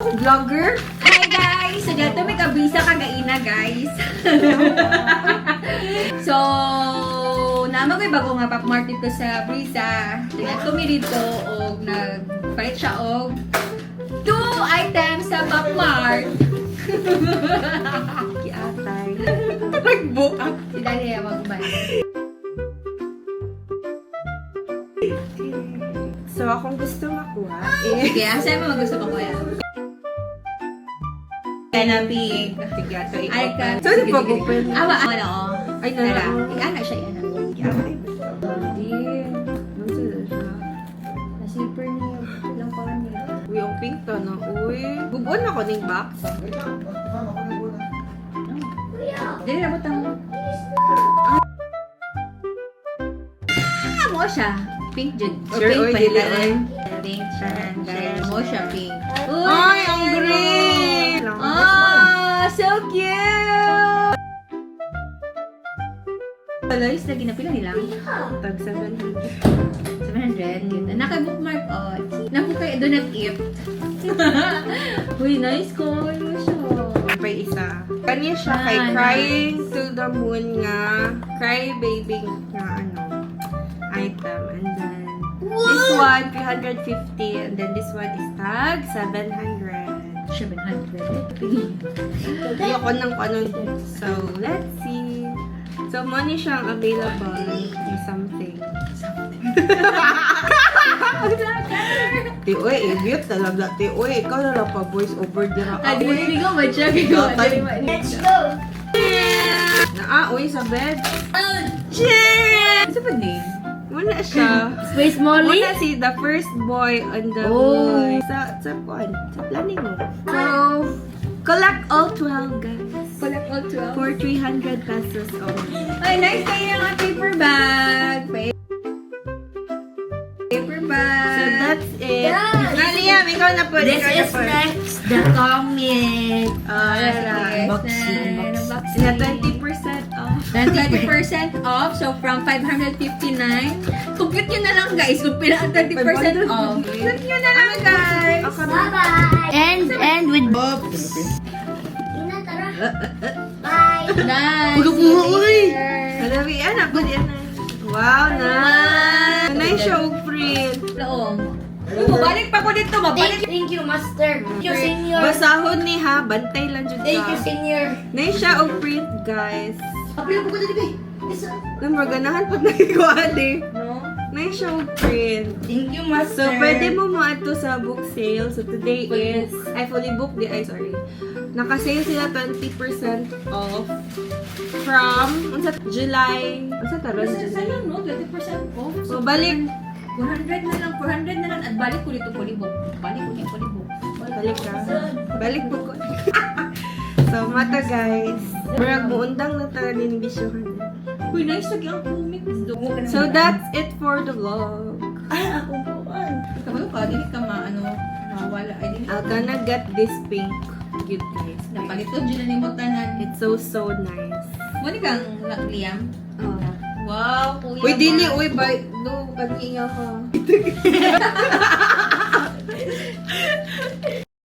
ako vlogger. Hi guys! So dito may kabisa kagaina guys. So, naman ko'y bago nga Pop-Mart dito sa Brisa. Tingnan ko mi dito og nagpalit siya og 2 items sa Pop-Mart. Kiatay. Nagbuak. Si Dali magbay. So, akong gusto makuha Sige, saan mo gusto ko kuya? Kanapig. Sige, ito Ay ka. So, di pa open? Awa, ano o. Ay, Tara, nala. i-ana siya yan. Kiatay. Hindi. Nasa na siya. Na-slipper niya. Ilang pa niya. Uy, ang pink to, no? Uy. Bubuan ako ng box. Dili na butang. Mo siya. Pink jud. Or Sure, pink oy, pa dili, rin. Pink siya. Guys, mo siya pink. Ay, ang green! Oh, so cute! Guys, lagi na pila nila. Tag 700. 700. Cute. Naka-bookmark, oh. Naku kayo doon nag-gift. Uy, nice call mo siya. Pa isa. Kanya siya kay Ah, Crying to the Moon nga. Cry Baby nga ano. Item. And then, this one, 350. And then this one is tag 700. 700. Ayoko ng panon. So, let's see. So, money siyang available or something. Ti, oy, idiot talaga. Ti, oy, ikaw na lang pa voice over dira ka. Ay, hindi ko ba siya? Let's go! Oy, sa bed. Ano sa name? Muna siya. Space Molly? Muna si the first boy on the Oh. moon. Sa planning mo. So, collect all 12, guys. Collect all 12. For 300 pesos only. Ay, nice kayo yung paper bag. Paper bag. So, that's it. Liam, ikaw na po. This ikaw na is po. next, the comic. Unboxing. Sina 20% off. 20% off. So, from 559. Compute nyo na lang, guys. Kung pila ang 20% off. Compute nyo na lang, guys. Ako na. Bye-bye. And with Bobs. Ina, tara. Bye. Nice. Uy. Madami yan. Ako yan na. Wow, nice. Nice siya og print. Laong. Mabalik pa ko dito. Mabalik. Thank you, Master. Thank you, Senior. Basahon ni ha. Bantay lang dyan Thank you, ka. Senior. Nice siya og print, guys. Apil ko dito, babe. Ganahan pag nagikuhan eh. No? Nice siya og print. Thank you, So, Master. pwede mo maato sa book sale. So, today is, I fully booked sorry. Naka-sale sila 20% off from, unsa July, unsa taron July. Sayang, no? 20% off. So, balik, 400 na lang. 400 na lang. At balik ko dito polibok. Balik ko dito polibok. balik ka. Balik po ko. So, mata guys. Murag muundang na tayo din bisyohan. Uy, nice lagi ang comic. So, that's it for the vlog. Ay, ako po. Kabalo ka, dili ka mawala. Ay, dili I'm gonna get this pink. Cute guys. napalito dyan na ni mo tanan. It's so nice. Muni kang Liam. Oh. Wow, kuya. Uy, dili, uy, do, kanina ka.